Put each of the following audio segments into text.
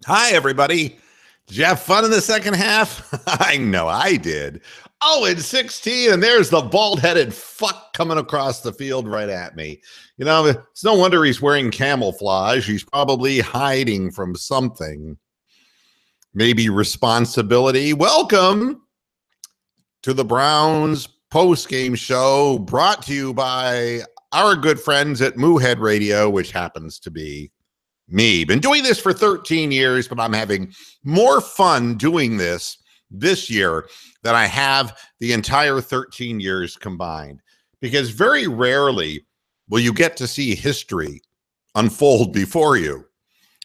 Hi, everybody. Did you have fun in the second half? I know I did. Oh, it's 16, and there's the bald-headed fuck coming across the field right at me. You know, it's no wonder he's wearing camouflage. He's probably hiding from something. Maybe responsibility. Welcome to the Browns post-game show, brought to you by our good friends at Moohead Radio, which happens to be me. Been doing this for 13 years, but I'm having more fun doing this year than I have the entire 13 years combined, because very rarely will you get to see history unfold before you.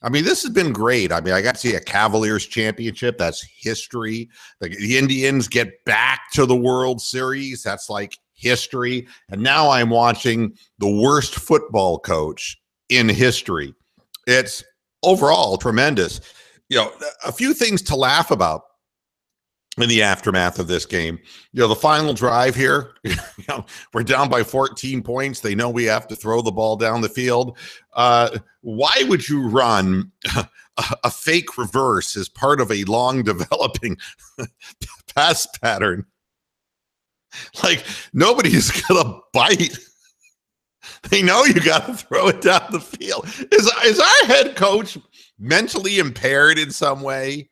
I mean, this has been great. I mean, I got to see a Cavaliers championship. That's history. The Indians get back to the World Series. That's like history. And now I'm watching the worst football coach in history. It's overall tremendous. You know, a few things to laugh about in the aftermath of this game. You know, the final drive here, we're down by 14 points. They know we have to throw the ball down the field. Why would you run a fake reverse as part of a long developing pass pattern? Like, nobody's going to bite. They know you got to throw it down the field. Is our head coach mentally impaired in some way?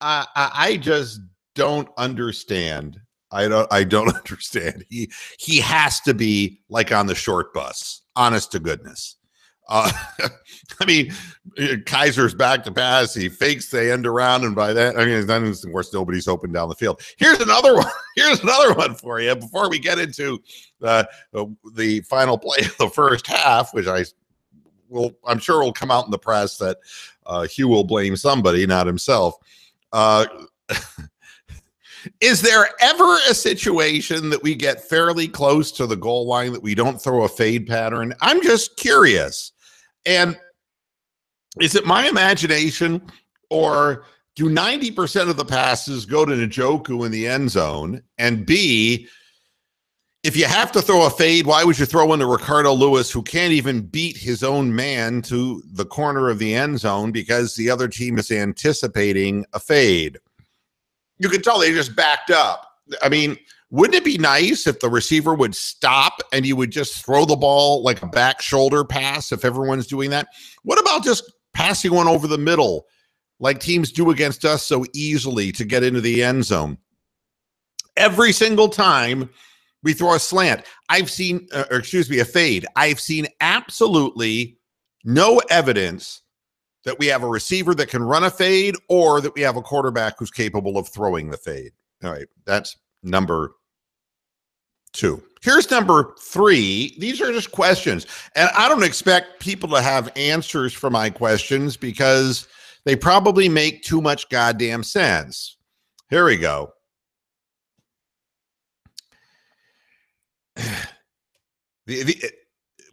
I just don't understand. I don't understand. He has to be like on the short bus. Honest to goodness. I mean, Kaiser's back to pass. He fakes the end around, and by that, I mean, then of course nobody's open down the field. Here's another one. Here's another one for you before we get into the final play of the first half, which I'm sure will come out in the press that Hugh will blame somebody, not himself. Is there ever a situation that we get fairly close to the goal line that we don't throw a fade pattern? I'm just curious. And is it my imagination, or do 90% of the passes go to Njoku in the end zone? And B, if you have to throw a fade, why would you throw into Ricardo Lewis, who can't even beat his own man to the corner of the end zone because the other team is anticipating a fade? You can tell they just backed up. I mean, wouldn't it be nice if the receiver would stop and you would just throw the ball like a back shoulder pass if everyone's doing that? What about just passing one over the middle like teams do against us so easily to get into the end zone? Every single time we throw a slant, a fade, I've seen absolutely no evidence that we have a receiver that can run a fade or that we have a quarterback who's capable of throwing the fade. All right, that's number 2. Here's number 3. These are just questions. And I don't expect people to have answers for my questions because they probably make too much goddamn sense. Here we go.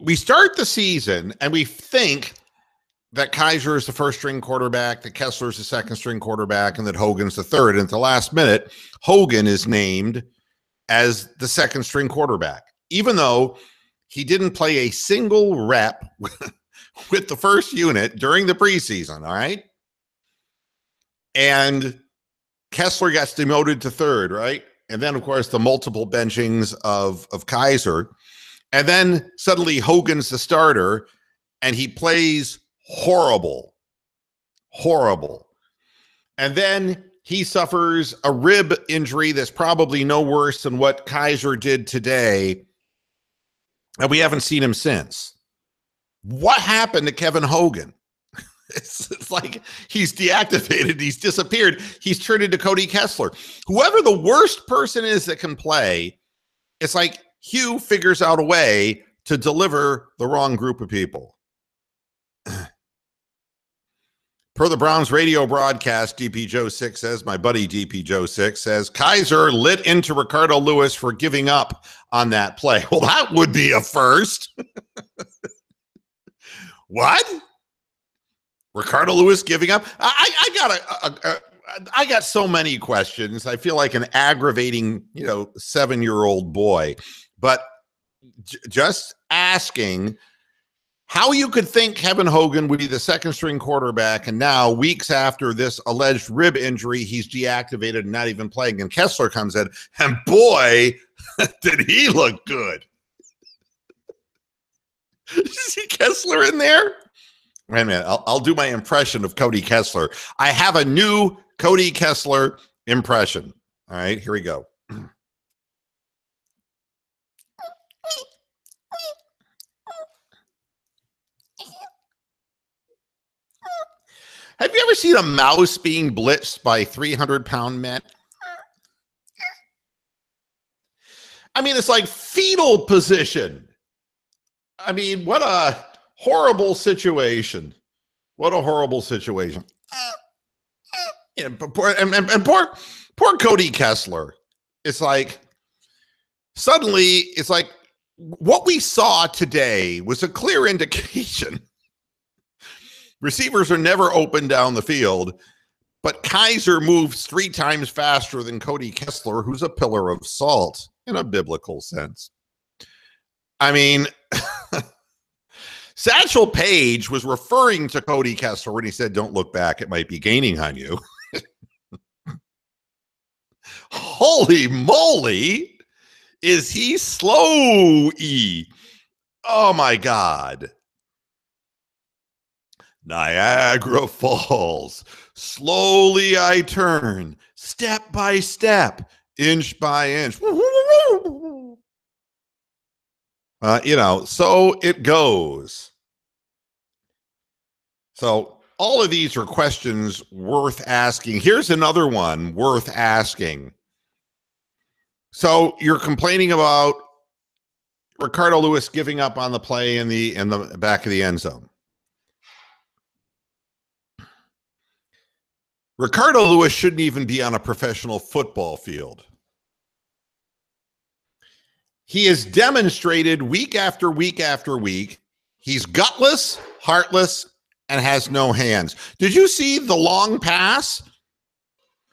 We start the season and we think that Kaiser is the first-string quarterback, that Kessler is the second-string quarterback, and that Hogan's the third. And at the last minute, Hogan is named as the second-string quarterback, even though he didn't play a single rep with the first unit during the preseason, all right? And Kessler gets demoted to third, right? And then, of course, the multiple benchings of Kaiser. And then suddenly Hogan's the starter, and he plays horrible. And then he suffers a rib injury that's probably no worse than what Kaiser did today, and we haven't seen him since. What happened to Kevin Hogan? It's like he's deactivated. He's disappeared. He's turned into Cody Kessler. Whoever the worst person is that can play, it's like Hugh figures out a way to deliver the wrong group of people. Per the Browns radio broadcast, DP Joe 6 says, my buddy DP Joe 6 says, Kaiser lit into Ricardo Lewis for giving up on that play. Well, that would be a first. What? Ricardo Lewis giving up? I got so many questions. I feel like an aggravating, 7-year-old boy. But just asking, How you could think Kevin Hogan would be the second string quarterback, and now weeks after this alleged rib injury, he's deactivated and not even playing. And Kessler comes in, and boy, did he look good. Did you see Kessler in there? Wait a minute. I'll do my impression of Cody Kessler. I have a new Cody Kessler impression. All right, here we go. Have you ever seen a mouse being blitzed by 300-pound men? I mean, it's like fetal position. I mean, what a horrible situation. What a horrible situation. Yeah, poor Cody Kessler. It's like, suddenly, it's like what we saw today was a clear indication. Receivers are never open down the field, but Kaiser moves 3 times faster than Cody Kessler, who's a pillar of salt in a biblical sense. I mean, Satchel Paige was referring to Cody Kessler when he said, "Don't look back, it might be gaining on you." Holy moly, is he slow-y? Oh my God. Niagara Falls. Slowly I turn, step by step, inch by inch. You know, so it goes. So all of these are questions worth asking. Here's another one worth asking. So you're complaining about Ricardo Lewis giving up on the play in the back of the end zone. Ricardo Lewis shouldn't even be on a professional football field. He has demonstrated week after week after week he's gutless, heartless, and has no hands. Did you see the long pass?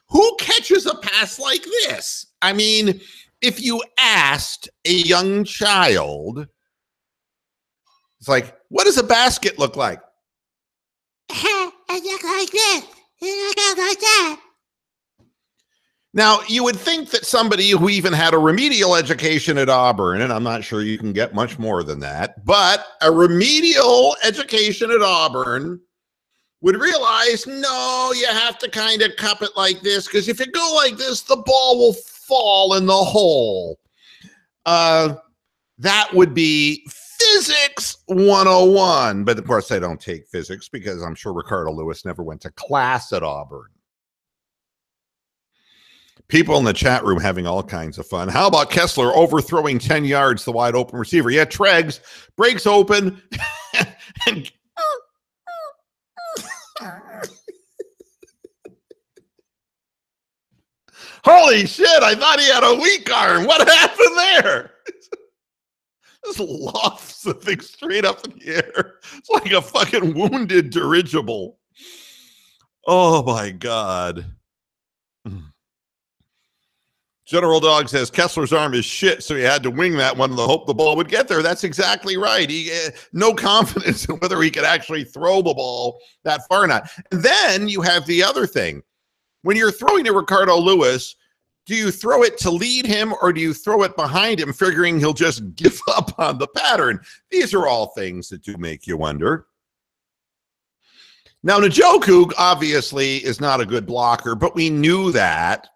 Who catches a pass like this? I mean, if you asked a young child, it's like, what does a basket look like? It looks like this. It looks like that. Now, you would think that somebody who even had a remedial education at Auburn, and I'm not sure you can get much more than that, but a remedial education at Auburn would realize, no, you have to kind of cup it like this, because if you go like this, the ball will fall in the hole. That would be Physics 101. But of course, I don't take physics because I'm sure Ricardo Lewis never went to class at Auburn. People in the chat room having all kinds of fun. How about Kessler overthrowing 10 yards the wide open receiver? Yeah, Treggs breaks open. And holy shit, I thought he had a weak arm. What happened there? Just lofts the thing straight up in the air. It's like a fucking wounded dirigible. Oh my God. General Dog says Kessler's arm is shit, so he had to wing that one in the hope the ball would get there. That's exactly right. He no confidence in whether he could actually throw the ball that far or not. And then you have the other thing. When you're throwing to Ricardo Lewis, do you throw it to lead him or do you throw it behind him, figuring he'll just give up on the pattern? These are all things that do make you wonder. Now, Njoku obviously is not a good blocker, but we knew that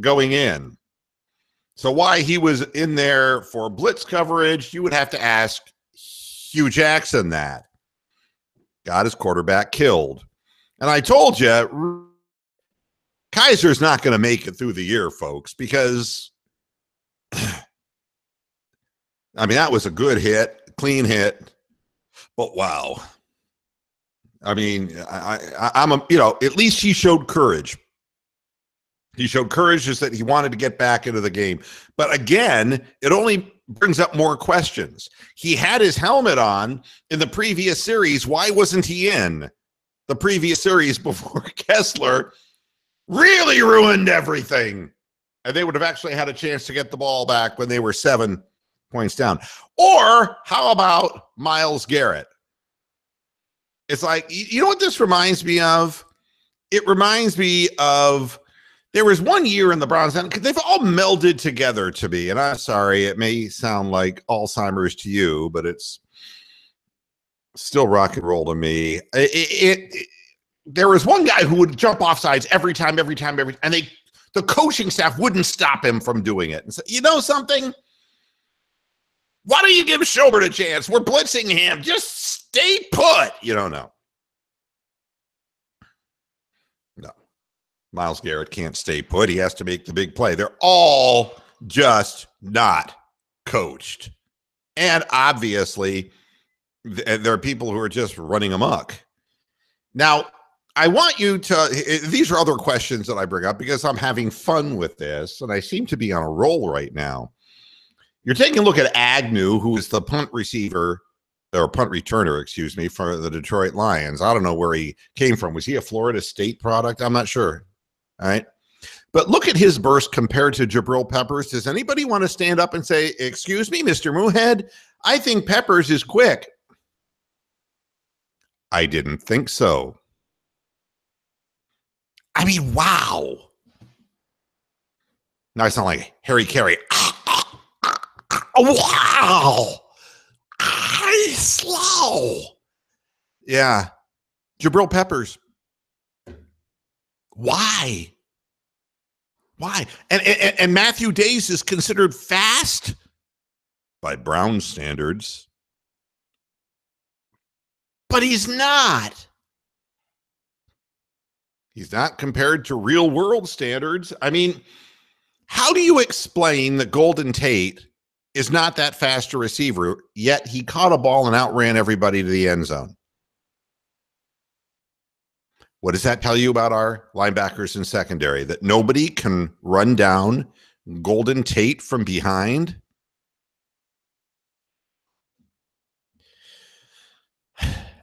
going in. So why he was in there for blitz coverage, you would have to ask Hugh Jackson that. Got his quarterback killed. And I told you, Kaiser's not going to make it through the year, folks, because, I mean, that was a good hit, clean hit, but wow. I mean, at least he showed courage. He showed courage just that he wanted to get back into the game. But again, it only brings up more questions. He had his helmet on in the previous series. Why wasn't he in the previous series before Kessler really ruined everything? And they would have actually had a chance to get the ball back when they were 7 points down. Or how about Myles Garrett? It's like, you know what this reminds me of? It reminds me of, there was one year in the Browns, and they've all melded together to me. And I'm sorry, it may sound like Alzheimer's to you, but it's still rock and roll to me. There was one guy who would jump off sides every time, and the coaching staff wouldn't stop him from doing it. And so, you know something? Why don't you give Schobert a chance? We're blitzing him. Just stay put. You don't know. No. Myles Garrett can't stay put. He has to make the big play. They're all just not coached. And obviously, there are people who are just running amok. Now, I want you to, these are other questions that I bring up because I'm having fun with this, and I seem to be on a roll right now. You're taking a look at Agnew, who is the punt receiver, or punt returner, excuse me, for the Detroit Lions. I don't know where he came from. Was he a Florida State product? I'm not sure. All right. But look at his burst compared to Jabril Peppers. Does anybody want to stand up and say, excuse me, Mr. Moohead, I think Peppers is quick? I didn't think so. I mean, wow. Now I sound like Harry Carey. Wow. He's slow. Yeah. Jabril Peppers. Why? Why? And Matthew Days is considered fast by Brown standards. But he's not. He's not compared to real world standards. I mean, how do you explain that Golden Tate is not that fast a receiver, yet he caught a ball and outran everybody to the end zone? What does that tell you about our linebackers and secondary? That nobody can run down Golden Tate from behind?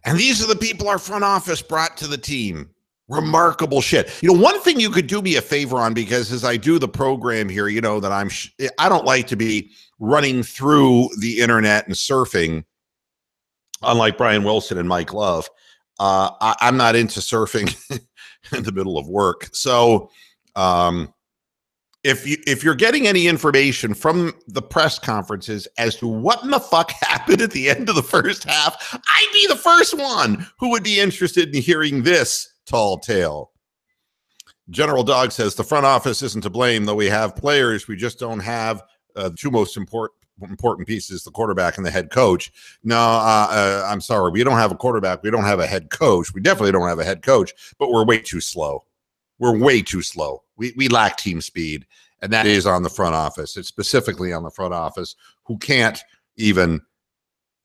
And these are the people our front office brought to the team. Remarkable shit. You know, one thing you could do me a favor on, because as I do the program here, you know that I don't like to be running through the internet and surfing, unlike Brian Wilson and Mike Love. I'm not into surfing in the middle of work. So if you're getting any information from the press conferences as to what in the fuck happened at the end of the first half, I'd be the first one who would be interested in hearing this tall tale. General Dog says the front office isn't to blame, though we have players. We just don't have the two most important pieces, the quarterback and the head coach. No, I'm sorry. We don't have a quarterback. We don't have a head coach. We definitely don't have a head coach, but we're way too slow. We're way too slow. We lack team speed, and that is on the front office. It's specifically on the front office, who can't even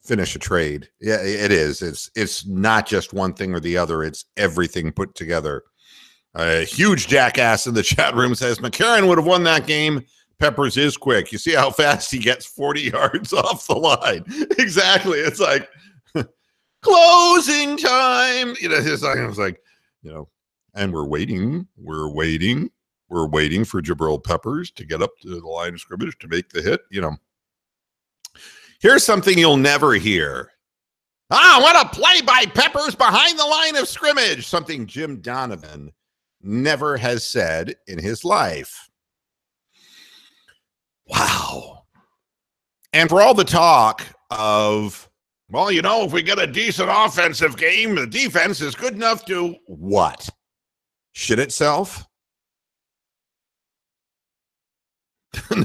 finish a trade. Yeah, it is. It's not just one thing or the other. It's everything put together. A huge jackass in the chat room says McCarron would have won that game. Peppers is quick. You see how fast he gets 40 yards off the line. Exactly. It's like closing time. You know, I was like, you know, and we're waiting for Jabril Peppers to get up to the line of scrimmage to make the hit. You know, here's something you'll never hear. What a play by Peppers behind the line of scrimmage. Something Jim Donovan never has said in his life. Wow. And for all the talk of, well, you know, if we get a decent offensive game, the defense is good enough to what? Shit itself?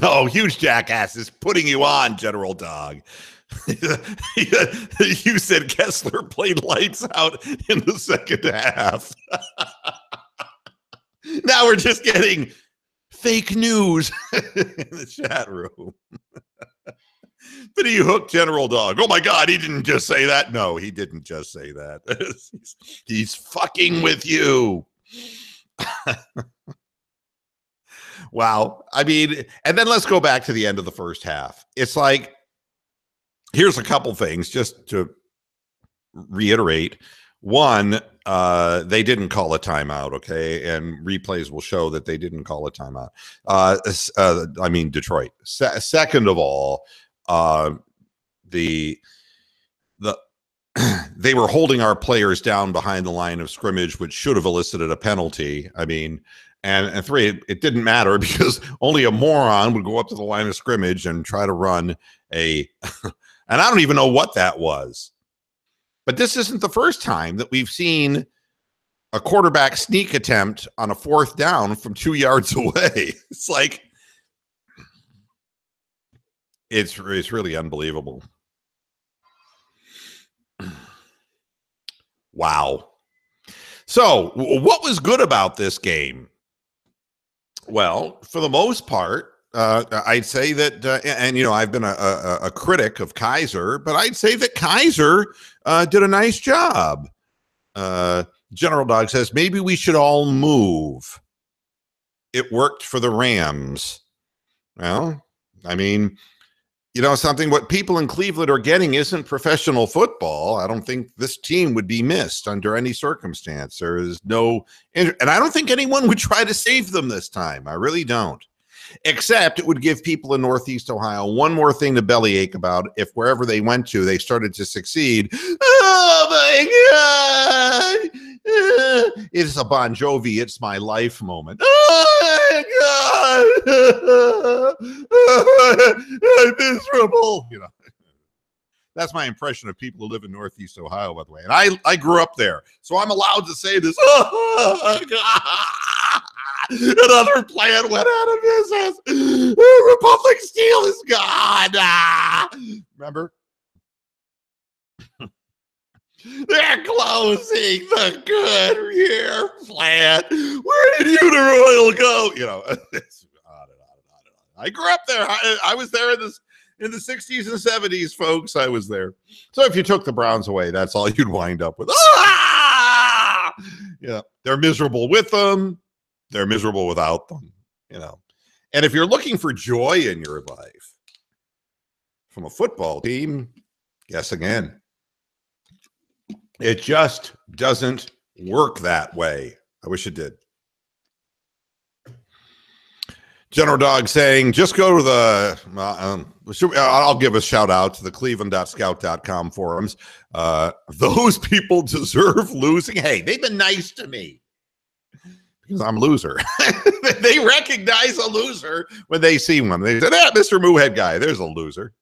No, huge jackass is putting you on, General Dog. You said Kessler played lights out in the second half. Now we're just getting fake news in the chat room. But he hooked General Dog. Oh my God, he didn't just say that. No, he didn't just say that. He's fucking with you. Wow. I mean, and then let's go back to the end of the first half. It's like, here's a couple things just to reiterate. One, they didn't call a timeout, okay? And replays will show that they didn't call a timeout. I mean, Detroit. Second of all, the they were holding our players down behind the line of scrimmage, which should have elicited a penalty. I mean, and three, it didn't matter because only a moron would go up to the line of scrimmage and try to run a, and I don't even know what that was. But this isn't the first time that we've seen a quarterback sneak attempt on a 4th down from 2 yards away. It's like, it's really unbelievable. Wow. So what was good about this game? Well, for the most part, I'd say that, and, you know, I've been a critic of Kaiser, but I'd say that Kaiser did a nice job. General Dog says, maybe we should all move. It worked for the Rams. Well, I mean, you know something, what people in Cleveland are getting isn't professional football. I don't think this team would be missed under any circumstance. There is no, and I don't think anyone would try to save them this time. I really don't. Except it would give people in Northeast Ohio one more thing to bellyache about if wherever they went to, they started to succeed. Oh my God. It's a Bon Jovi, It's My Life moment. Oh my God. I'm miserable. You know, that's my impression of people who live in Northeast Ohio, by the way. And I grew up there, so I'm allowed to say this. Oh God. Another plant went out of business. Republic Steel is gone. Remember? They're closing the Goodyear plant. Where did Uniroyal go? You know, it's on and on and on and on. I grew up there. I was there in the 60s and 70s, folks. I was there. So if you took the Browns away, that's all you'd wind up with. Ah! Yeah, they're miserable with them. They're miserable without them, you know. And if you're looking for joy in your life from a football team, guess again. It just doesn't work that way. I wish it did. General Dog saying, just go to the, I'll give a shout out to the cleveland.scout.com forums. Those people deserve losing. Hey, they've been nice to me. Because I'm a loser. They recognize a loser when they see one. They said, Mr. Moohead guy, there's a loser.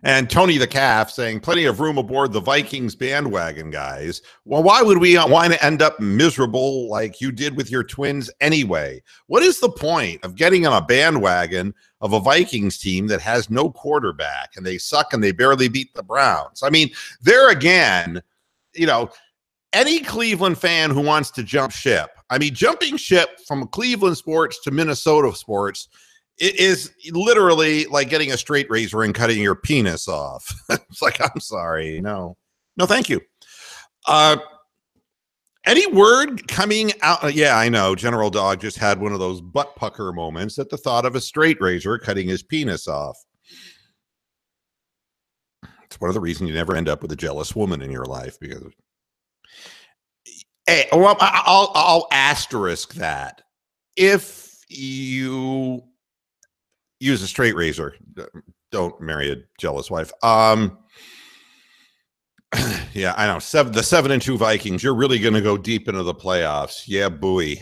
And Tony the Calf saying, plenty of room aboard the Vikings bandwagon, guys. Well, why would we want to end up miserable like you did with your Twins anyway? What is the point of getting on a bandwagon of a Vikings team that has no quarterback and they suck and they barely beat the Browns? I mean, there again, you know, any Cleveland fan who wants to jump ship, I mean, jumping ship from Cleveland sports to Minnesota sports is literally like getting a straight razor and cutting your penis off. It's like, I'm sorry. No, thank you. Any word coming out? Yeah, I know. General Dog just had one of those butt pucker moments at the thought of a straight razor cutting his penis off. It's one of the reasons you never end up with a jealous woman in your life, because hey, well, I'll asterisk that. If you use a straight razor, don't marry a jealous wife. Yeah, I know. The 7-2 Vikings, you're really going to go deep into the playoffs. Yeah, buoy.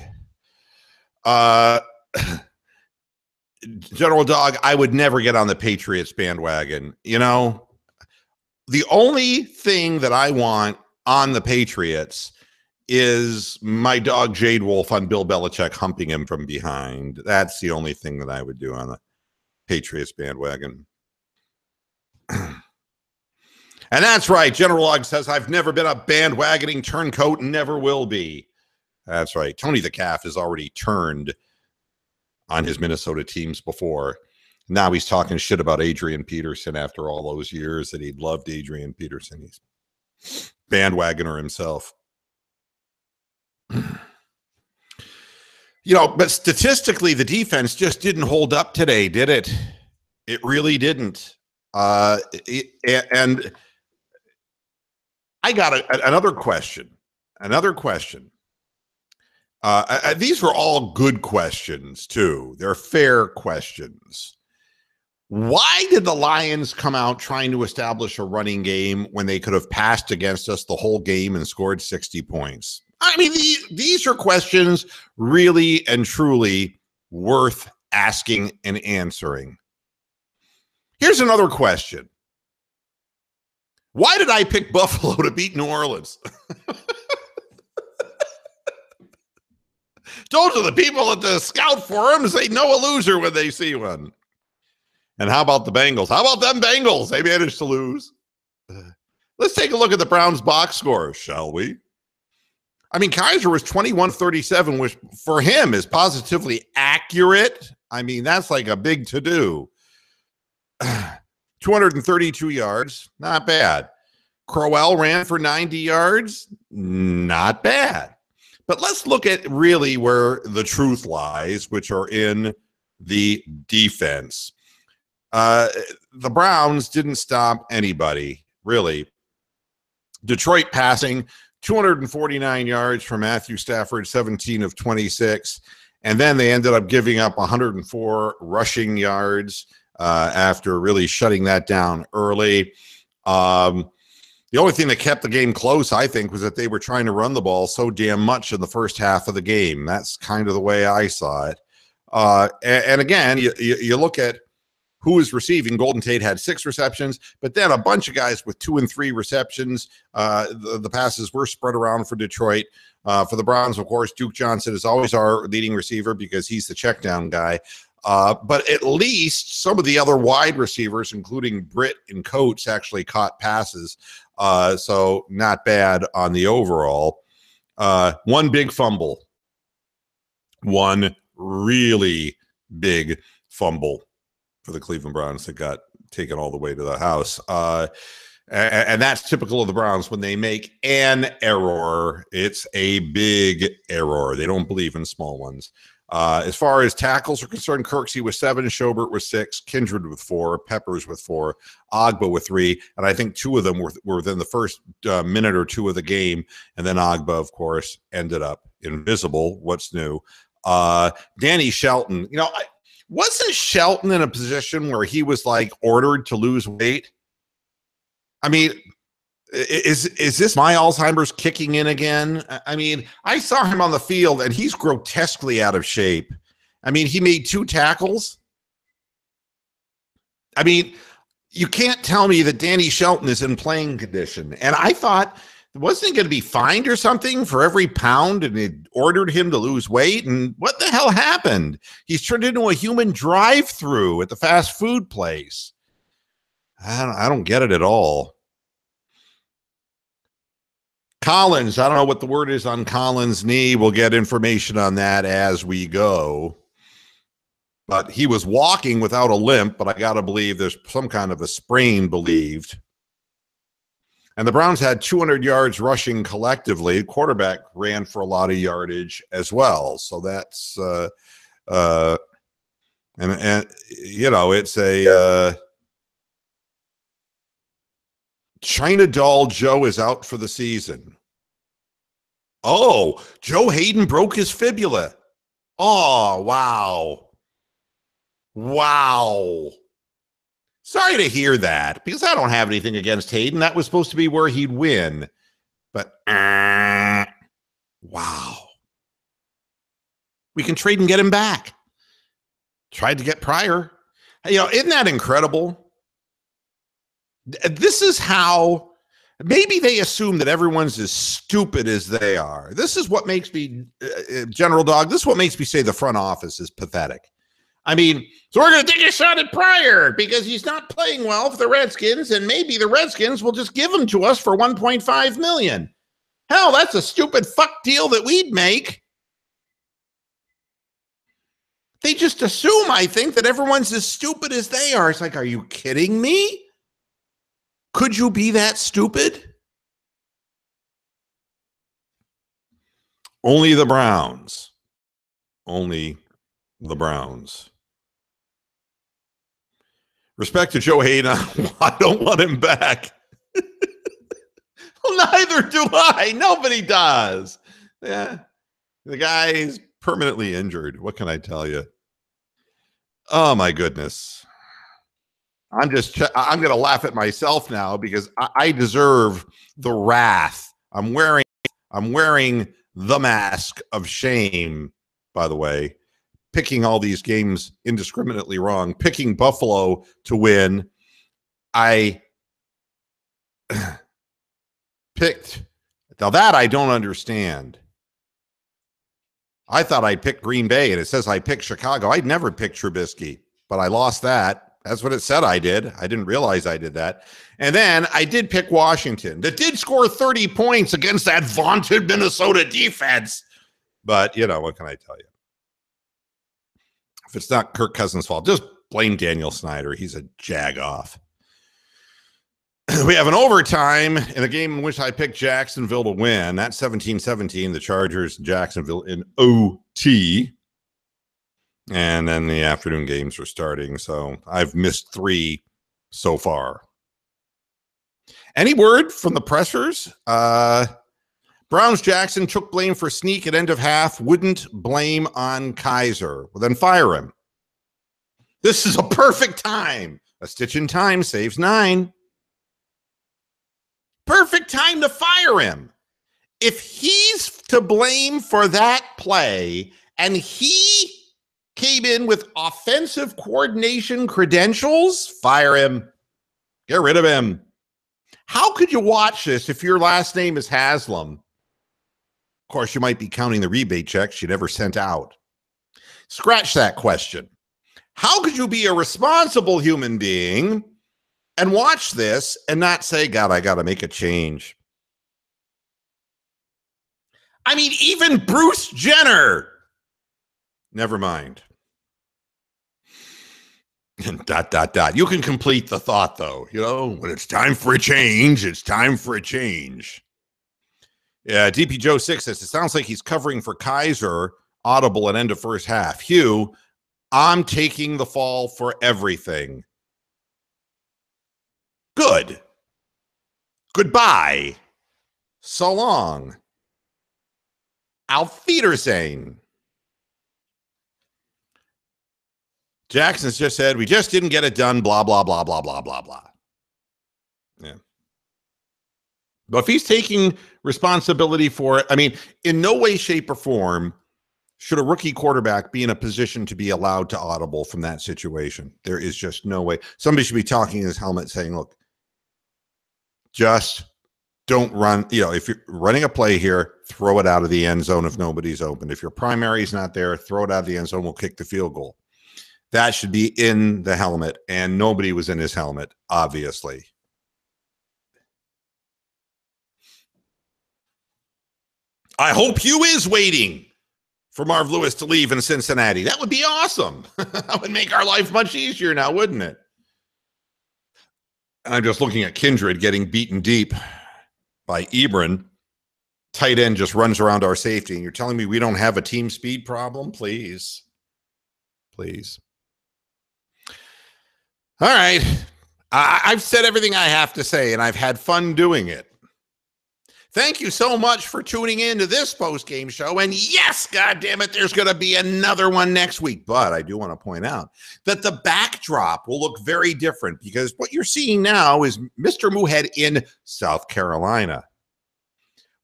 General Dog, I would never get on the Patriots bandwagon. You know, the only thing that I want on the Patriots is my dog Jade Wolf on Bill Belichick humping him from behind. That's the only thing that I would do on the Patriots bandwagon. And that's right. General Log says, I've never been a bandwagoning turncoat and never will be. That's right. Tony the Calf has already turned on his Minnesota teams before. Now he's talking shit about Adrian Peterson after all those years that he loved Adrian Peterson. He's bandwagoner himself. You know, but statistically, the defense just didn't hold up today, did it? It really didn't. And I got another question. These were all good questions, too. They're fair questions. Why did the Lions come out trying to establish a running game when they could have passed against us the whole game and scored 60 points? I mean, these are questions really and truly worth asking and answering. Here's another question. Why did I pick Buffalo to beat New Orleans? Those are the people at the scout forums. They know a loser when they see one. And how about the Bengals? How about them Bengals? They managed to lose. Let's take a look at the Browns box score, shall we? I mean, Kaiser was 21-37, which for him is positively accurate. I mean, that's like a big to-do. 232 yards, not bad. Crowell ran for 90 yards, not bad. But let's look at really where the truth lies, which are in the defense. The Browns didn't stop anybody, really. Detroit passing 249 yards for Matthew Stafford, 17 of 26. And then they ended up giving up 104 rushing yards after really shutting that down early. The only thing that kept the game close, I think, was that they were trying to run the ball so damn much in the first half of the game. That's kind of the way I saw it. And again, you look at who is receiving. Golden Tate had 6 receptions, but then a bunch of guys with 2 and 3 receptions. The passes were spread around for Detroit. For the Browns, of course, Duke Johnson is always our leading receiver because he's the check down guy. But at least some of the other wide receivers, including Britt and Coates, actually caught passes. So not bad on the overall. One big fumble. One really big fumble for the Cleveland Browns that got taken all the way to the house. And that's typical of the Browns. When they make an error, it's a big error. They don't believe in small ones. As far as tackles are concerned, Kirksey was 7, Schobert was 6, Kindred with 4, Peppers with 4, Ogba with 3, and I think 2 of them were within the first minute or 2 of the game, and then Ogba, of course, ended up invisible. What's new? Danny Shelton, wasn't Shelton in a position where he was like ordered to lose weight? I mean, is this my Alzheimer's kicking in again? I mean, I saw him on the field and he's grotesquely out of shape. I mean, he made 2 tackles. I mean, you can't tell me that Danny Shelton is in playing condition. And I thought, wasn't he going to be fined or something for every pound, and it ordered him to lose weight? And what the hell happened? He's turned into a human drive-through at the fast food place. I don't get it at all. Collins, I don't know what the word is on Collins' knee. We'll get information on that as we go. But he was walking without a limp, but I got to believe there's some kind of a sprain believed. And the Browns had 200 yards rushing collectively. Quarterback ran for a lot of yardage as well. So that's, it's a China Doll Joe is out for the season. Oh, Joe Hayden broke his fibula. Oh, wow. Wow. Sorry to hear that, because I don't have anything against Hayden. That was supposed to be where he'd win. But, wow. We can trade and get him back. Tried to get Pryor. Isn't that incredible? This is how maybe they assume that everyone's as stupid as they are. This is what makes me, General Dog, this is what makes me say the front office is pathetic. I mean, so we're going to take a shot at Pryor because he's not playing well for the Redskins, and maybe the Redskins will just give him to us for $1.5 million. Hell, that's a stupid fuck deal that we'd make. They just assume, I think, that everyone's as stupid as they are. It's like, are you kidding me? Could you be that stupid? Only the Browns. Only the Browns. Respect to Joe Hayden. I don't want him back. Well, neither do I. Nobody does. Yeah. The guy is permanently injured. What can I tell you? Oh, my goodness. I'm going to laugh at myself now because I deserve the wrath. I'm wearing the mask of shame, by the way, picking all these games indiscriminately wrong, picking Buffalo to win. I picked, now that I don't understand. I thought I picked Green Bay, and it says I picked Chicago. I'd never picked Trubisky, but I lost that. That's what it said I did. I didn't realize I did that. And then I did pick Washington. That did score 30 points against that vaunted Minnesota defense. But, you know, what can I tell you? If it's not Kirk Cousins' fault, just blame Daniel Snyder. He's a jag-off. We have an overtime in a game in which I picked Jacksonville to win. That's 17-17, the Chargers, Jacksonville in OT. And then the afternoon games are starting. So I've missed 3 so far. Any word from the pressers? Browns Jackson took blame for sneak at end of half. Wouldn't blame on Kaiser. Well, then fire him. This is a perfect time. A stitch in time saves 9. Perfect time to fire him. If he's to blame for that play and he came in with offensive coordination credentials, fire him. Get rid of him. How could you watch this if your last name is Haslam? Of course, you might be counting the rebate checks you never sent out. Scratch that question. How could you be a responsible human being and watch this and not say, God, I got to make a change? I mean, even Bruce Jenner. Never mind. And ... You can complete the thought, though. You know, when it's time for a change, it's time for a change. Yeah, DP Joe 6 says, it sounds like he's covering for Kaiser, audible at end of first half. Hugh, I'm taking the fall for everything. Good. Goodbye. So long. Auf Wiedersehen. Jackson's just said, we just didn't get it done, blah, blah, blah, blah, blah, blah, blah. Yeah. But if he's taking responsibility for it, I mean, in no way, shape, or form should a rookie quarterback be in a position to be allowed to audible from that situation. There is just no way. Somebody should be talking in his helmet saying, look, just don't run. You know, if you're running a play here, throw it out of the end zone if nobody's open. If your primary is not there, throw it out of the end zone. We'll kick the field goal. That should be in the helmet, and nobody was in his helmet, obviously. I hope Hugh is waiting for Marv Lewis to leave in Cincinnati. That would be awesome. That would make our life much easier now, wouldn't it? And I'm just looking at Kindred getting beaten deep by Ebron. Tight end just runs around our safety, and you're telling me we don't have a team speed problem? Please. Please. All right. I've said everything I have to say, and I've had fun doing it. Thank you so much for tuning in to this post-game show. And yes, goddammit, there's going to be another one next week. But I do want to point out that the backdrop will look very different because what you're seeing now is Mr. Moohead in South Carolina.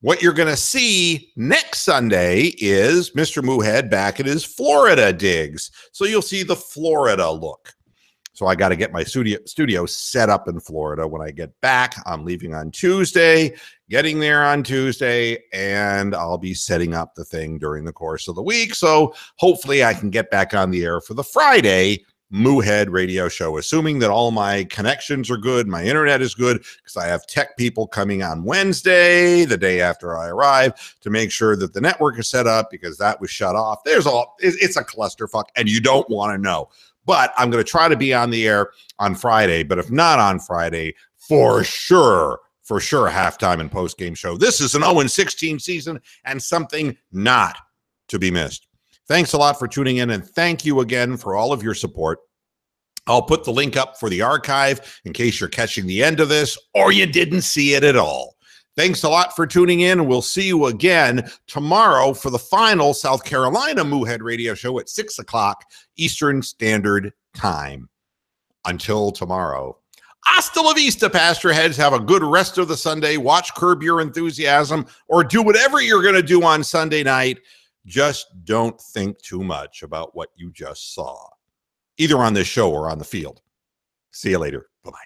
What you're going to see next Sunday is Mr. Moohead back at his Florida digs. So you'll see the Florida look. So I got to get my studio set up in Florida when I get back. I'm leaving on Tuesday, getting there on Tuesday, and I'll be setting up the thing during the course of the week. So hopefully I can get back on the air for the Friday Moohead radio show, assuming that all my connections are good, my internet is good, because I have tech people coming on Wednesday, the day after I arrive, to make sure that the network is set up because that was shut off. It's a clusterfuck, and you don't want to know. But I'm going to try to be on the air on Friday. But if not on Friday, for sure, halftime and post-game show. This is an 0-16 season and something not to be missed. Thanks a lot for tuning in, and thank you again for all of your support. I'll put the link up for the archive in case you're catching the end of this or you didn't see it at all. Thanks a lot for tuning in. We'll see you again tomorrow for the final South Carolina Moohead radio show at 6 o'clock Eastern Standard Time. Until tomorrow. Hasta la vista, Pastor Heads. Have a good rest of the Sunday. Watch Curb Your Enthusiasm or do whatever you're going to do on Sunday night. Just don't think too much about what you just saw, either on this show or on the field. See you later. Bye-bye.